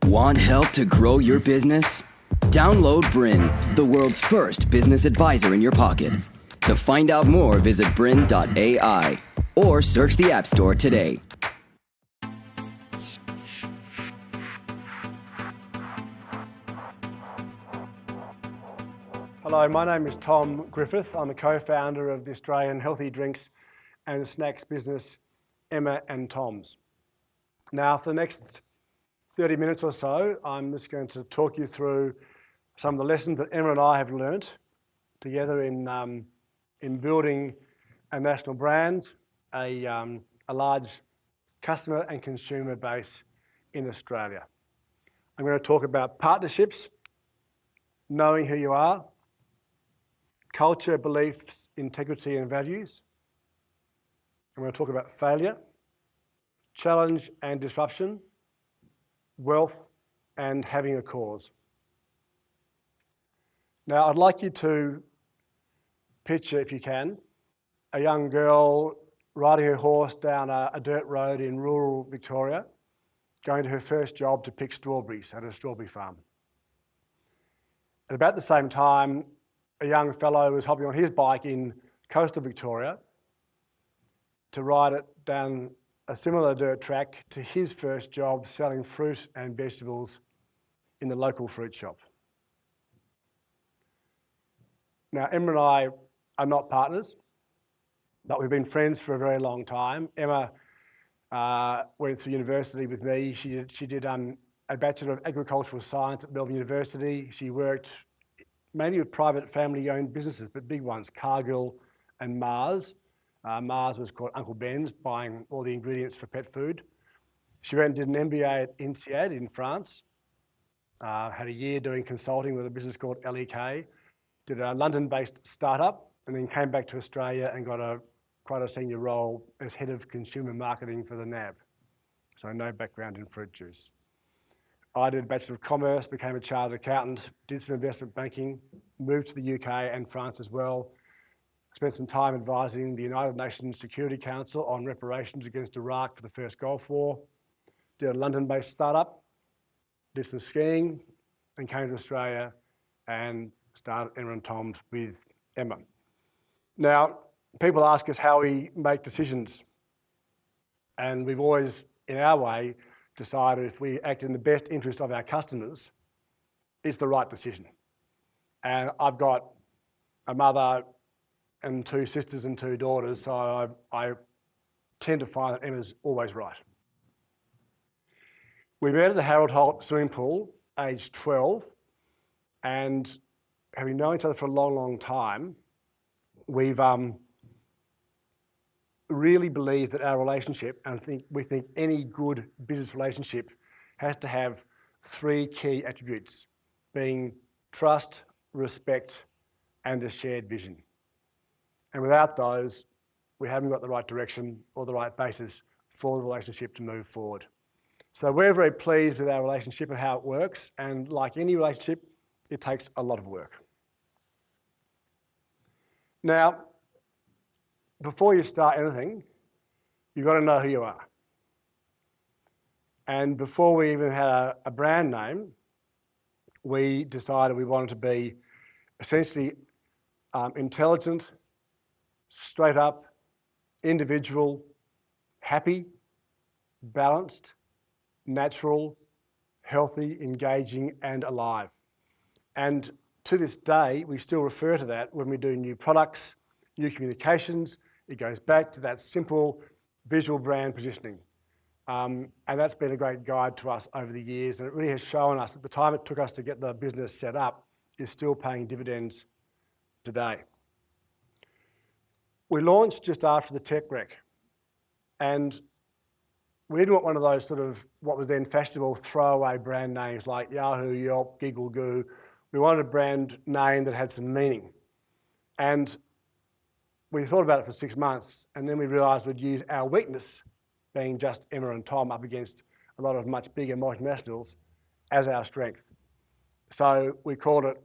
Want help to grow your business? Download BRiN, the world's first business advisor in your pocket. To find out more, visit BRiN.ai or search the App Store today. Hello, my name is Tom Griffith. I'm a co-founder of the Australian healthy drinks and snacks business, Emma and Tom's. Now, for the next 30 minutes or so, I'm just going to talk you through some of the lessons that Emma and I have learnt together in building a national brand, a large customer and consumer base in Australia. I'm going to talk about partnerships, knowing who you are, culture, beliefs, integrity and values. I'm going to talk about failure, challenge and disruption, wealth and having a cause. Now, I'd like you to picture, if you can, a young girl riding her horse down a dirt road in rural Victoria, going to her first job to pick strawberries at a strawberry farm. At about the same time, a young fellow was hopping on his bike in coastal Victoria to ride it down a similar dirt track to his first job selling fruit and vegetables in the local fruit shop. Now, Emma and I are not partners, but we've been friends for a very long time. Emma went through university with me. She did a Bachelor of Agricultural Science at Melbourne University. She worked mainly with private family-owned businesses, but big ones, Cargill and Mars. Mars was called Uncle Ben's, buying all the ingredients for pet food. She went and did an MBA at INSEAD in France, had a year doing consulting with a business called LEK, did a London-based startup, and then came back to Australia and got quite a senior role as head of consumer marketing for the NAB. So no background in fruit juice. I did a Bachelor of Commerce, became a chartered accountant, did some investment banking, moved to the UK and France as well, spent some time advising the United Nations Security Council on reparations against Iraq for the first Gulf War, did a London-based startup, did some skiing, and came to Australia and started Emma and Tom's with Emma. Now, people ask us how we make decisions, and we've always, in our way, decided if we act in the best interest of our customers, it's the right decision. And I've got a mother and two sisters and two daughters, so I tend to find that Emma's always right. We met at the Harold Holt swimming pool, aged 12, and having known each other for a long, long time, we've really believe that our relationship, and we think any good business relationship has to have three key attributes, being trust, respect, and a shared vision. And without those, we haven't got the right direction or the right basis for the relationship to move forward. So we're very pleased with our relationship and how it works, and like any relationship, it takes a lot of work. Now, before you start anything, you've got to know who you are. And before we even had a brand name, we decided we wanted to be essentially intelligent, straight up, individual, happy, balanced, natural, healthy, engaging, and alive. And to this day, we still refer to that when we do new products, new communications. It goes back to that simple visual brand positioning. And that's been a great guide to us over the years, and it really has shown us that the time it took us to get the business set up is still paying dividends today. We launched just after the tech wreck, and we didn't want one of those sort of what was then fashionable throwaway brand names like Yahoo, Yelp, Giggle, Goo. We wanted a brand name that had some meaning. And we thought about it for 6 months, and then we realised we'd use our weakness, being just Emma and Tom up against a lot of much bigger multinationals, as our strength. So we called it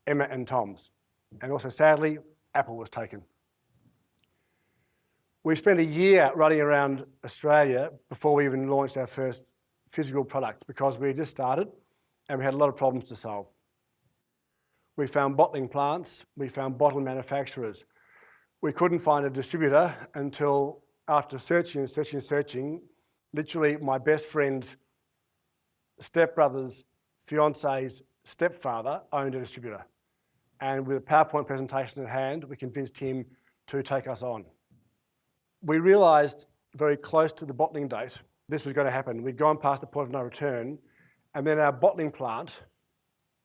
Emma and Tom's. And also, sadly, Apple was taken. We spent a year running around Australia before we even launched our first physical products because we just started and we had a lot of problems to solve. We found bottling plants, we found bottle manufacturers. We couldn't find a distributor until after searching and searching and searching, literally my best friend's stepbrother's fiance's stepfather owned a distributor. And with a PowerPoint presentation at hand, we convinced him to take us on. We realised very close to the bottling date this was going to happen. We'd gone past the point of no return, and then our bottling plant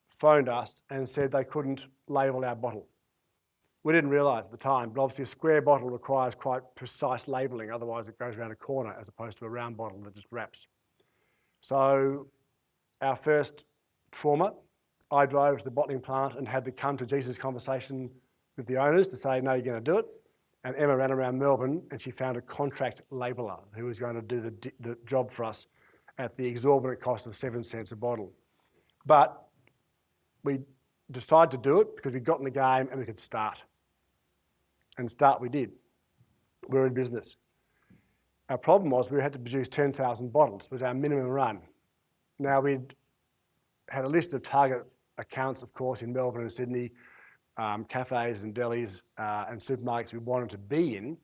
phoned us and said they couldn't label our bottle. We didn't realise at the time, but obviously a square bottle requires quite precise labelling, otherwise it goes around a corner as opposed to a round bottle that just wraps. So our first trauma, I drove to the bottling plant and had the come to Jesus conversation with the owners to say, no, you're going to do it. And Emma ran around Melbourne and she found a contract labeller who was going to do the job for us at the exorbitant cost of 7 cents a bottle. But we decided to do it because we got in the game and we could start. And start we did. We were in business. Our problem was we had to produce 10,000 bottles, was our minimum run. Now we'd had a list of target accounts, of course, in Melbourne and Sydney, cafes and delis and supermarkets we wanted to be in,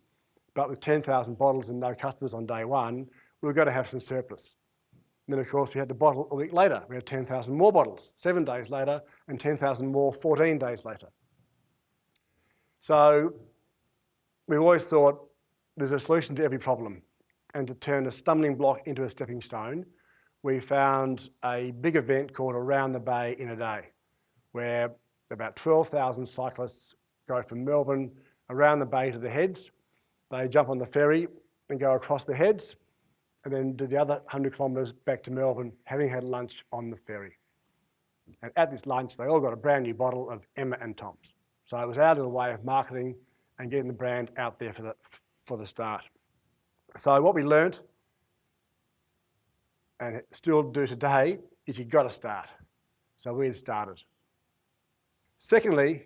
but with 10,000 bottles and no customers on day one, we were going to have some surplus. And then, of course, we had the bottle a week later. We had 10,000 more bottles 7 days later and 10,000 more 14 days later. So we always thought there's a solution to every problem. And to turn a stumbling block into a stepping stone, we found a big event called Around the Bay in a Day, where about 12,000 cyclists go from Melbourne around the bay to the Heads. They jump on the ferry and go across the Heads and then do the other 100 kilometres back to Melbourne, having had lunch on the ferry. And at this lunch, they all got a brand new bottle of Emma and Tom's. So it was out of the way of marketing and getting the brand out there for the start. So what we learnt, and still do today, is you've got to start. So we had started. Secondly,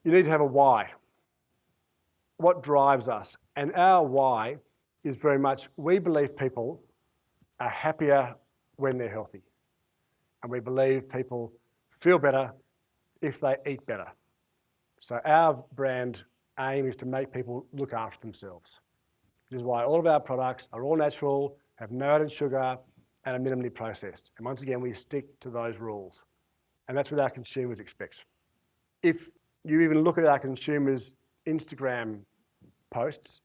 you need to have a why. What drives us? And our why is very much, we believe people are happier when they're healthy. And we believe people feel better if they eat better. So our brand aim is to make people look after themselves. Which is why all of our products are all natural, have no added sugar, and are minimally processed. And once again, we stick to those rules. And that's what our consumers expect. If you even look at our consumers' Instagram posts,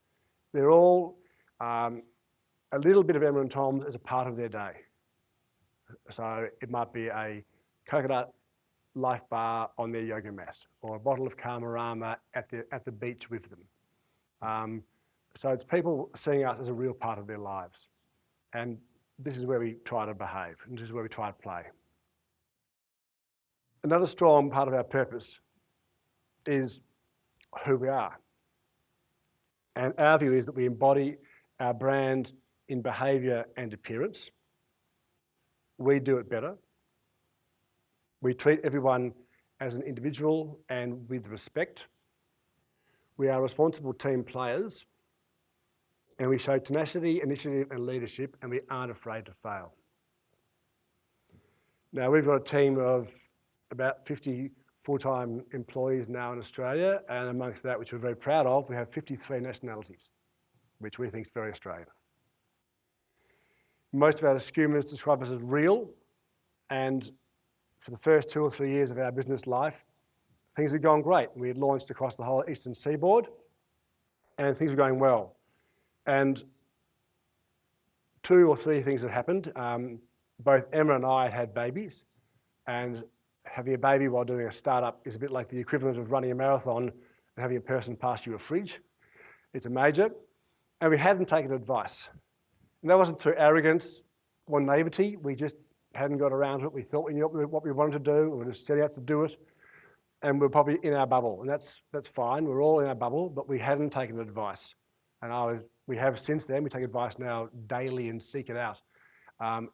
they're all a little bit of Emma and Tom's as a part of their day. So it might be a coconut Life bar on their yoga mat, or a bottle of Karmarama at the beach with them. So it's people seeing us as a real part of their lives. And this is where we try to behave, and this is where we try to play. Another strong part of our purpose is who we are. And our view is that we embody our brand in behaviour and appearance. We do it better. We treat everyone as an individual and with respect. We are responsible team players, and we show tenacity, initiative and leadership, and we aren't afraid to fail. Now, we've got a team of about 50 full-time employees now in Australia, and amongst that, which we're very proud of, we have 53 nationalities, which we think is very Australian. Most of our consumers describe us as real, and for the first 2 or 3 years of our business life, things had gone great. We had launched across the whole eastern seaboard, and things were going well. And 2 or 3 things had happened. Both Emma and I had babies, and having a baby while doing a startup is a bit like the equivalent of running a marathon and having a person pass you a fridge. It's a major. And we hadn't taken advice. And that wasn't through arrogance or naivety. We just hadn't got around to it. We thought we knew what we wanted to do, and we were just setting out to do it. And we're probably in our bubble, and that's fine. We're all in our bubble, but we hadn't taken advice. And we have since then. We take advice now daily and seek it out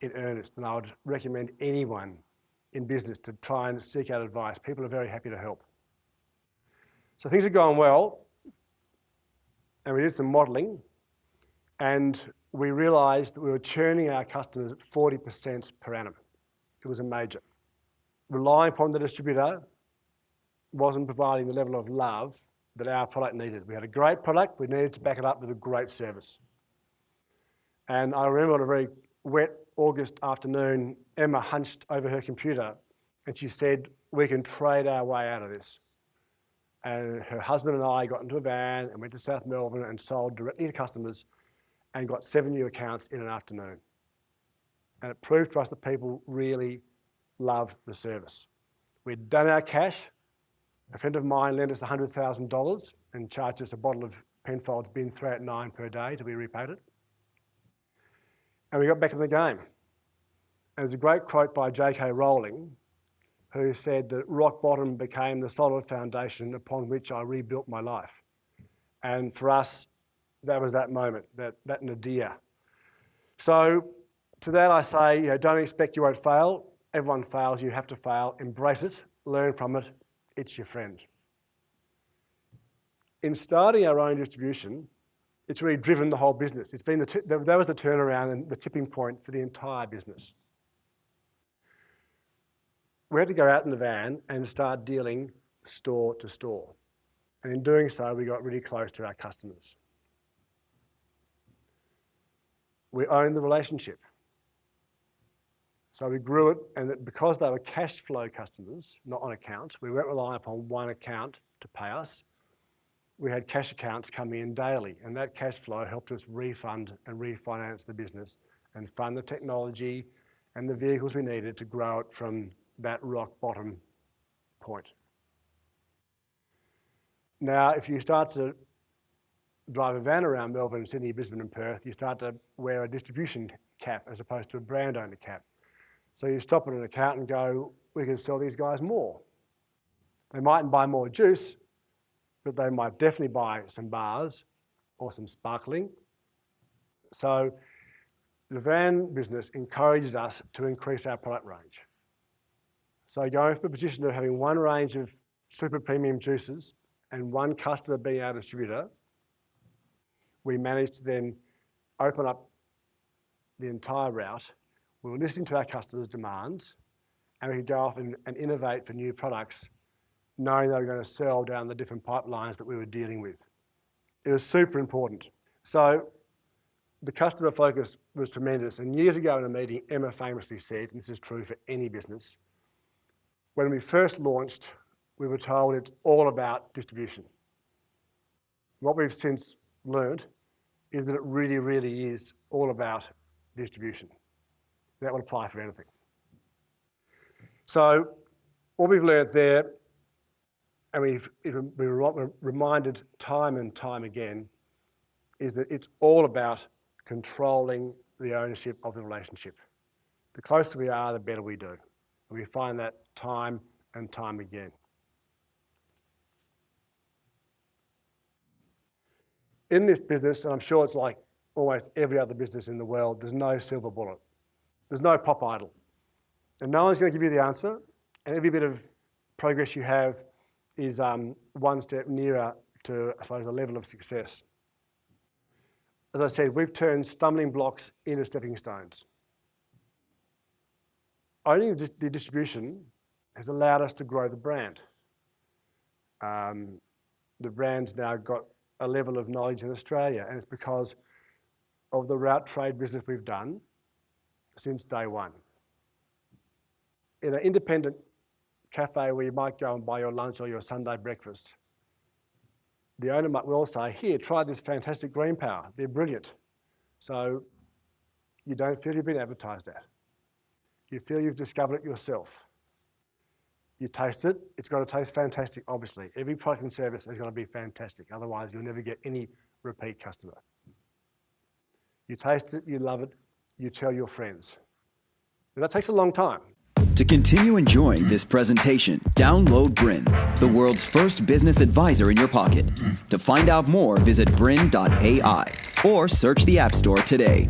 in earnest. And I would recommend anyone in business to try and seek out advice. People are very happy to help. So things are going well, and we did some modelling, and we realised that we were churning our customers at 40% per annum. It was a major. Relying upon the distributor wasn't providing the level of love that our product needed. We had a great product, we needed to back it up with a great service. And I remember on a very wet August afternoon, Emma hunched over her computer and she said, we can trade our way out of this. And her husband and I got into a van and went to South Melbourne and sold directly to customers and got 7 new accounts in an afternoon. And it proved to us that people really love the service. We'd done our cash. A friend of mine lent us $100,000 and charged us a bottle of Penfolds Bin 389 per day to be repaid it. And we got back in the game. And there's a great quote by J.K. Rowling, who said that rock bottom became the solid foundation upon which I rebuilt my life. And for us, that was that moment, that nadir. So to that I say, don't expect you won't fail. Everyone fails, you have to fail. Embrace it, learn from it, it's your friend. In starting our own distribution, it's really driven the whole business. It's been that was the turnaround and the tipping point for the entire business. We had to go out in the van and start dealing store to store. And in doing so, we got really close to our customers. We owned the relationship. So we grew it, and because they were cash flow customers, not on account, we weren't relying upon one account to pay us. We had cash accounts coming in daily, and that cash flow helped us refund and refinance the business and fund the technology and the vehicles we needed to grow it from that rock bottom point. Now, if you start to drive a van around Melbourne, Sydney, Brisbane and Perth, you start to wear a distribution cap as opposed to a brand owner cap. So you stop at an account and go, we can sell these guys more. They mightn't buy more juice, but they might definitely buy some bars or some sparkling. So the van business encouraged us to increase our product range. So going from a position of having one range of super premium juices and one customer being our distributor, we managed to then open up the entire route. We were listening to our customers' demands, and we could go off and innovate for new products, knowing they were going to sell down the different pipelines that we were dealing with. It was super important. So the customer focus was tremendous. And years ago in a meeting, Emma famously said, and this is true for any business, when we first launched, we were told it's all about distribution. What we've since learned is that it really, really is all about distribution. That would apply for anything. So what we've learned there, and we were reminded time and time again, is that it's all about controlling the ownership of the relationship. The closer we are, the better we do. And we find that time and time again. In this business, and I'm sure it's like almost every other business in the world, there's no silver bullet. There's no pop idol. And no one's going to give you the answer, and every bit of progress you have is one step nearer to, I suppose, a level of success. As I said, we've turned stumbling blocks into stepping stones. Owning the distribution has allowed us to grow the brand. The brand's now got a level of knowledge in Australia, and it's because of the route trade business we've done since day one. In an independent cafe where you might go and buy your lunch or your Sunday breakfast, the owner might well say, here, try this fantastic green power. They're brilliant. So you don't feel you've been advertised at. You feel you've discovered it yourself. You taste it, it's got to taste fantastic, obviously. Every product and service is going to be fantastic. Otherwise, you'll never get any repeat customer. You taste it, you love it, you tell your friends. And that takes a long time. To continue enjoying this presentation, download BRiN, the world's first business advisor in your pocket. To find out more, visit BRiN.ai or search the App Store today.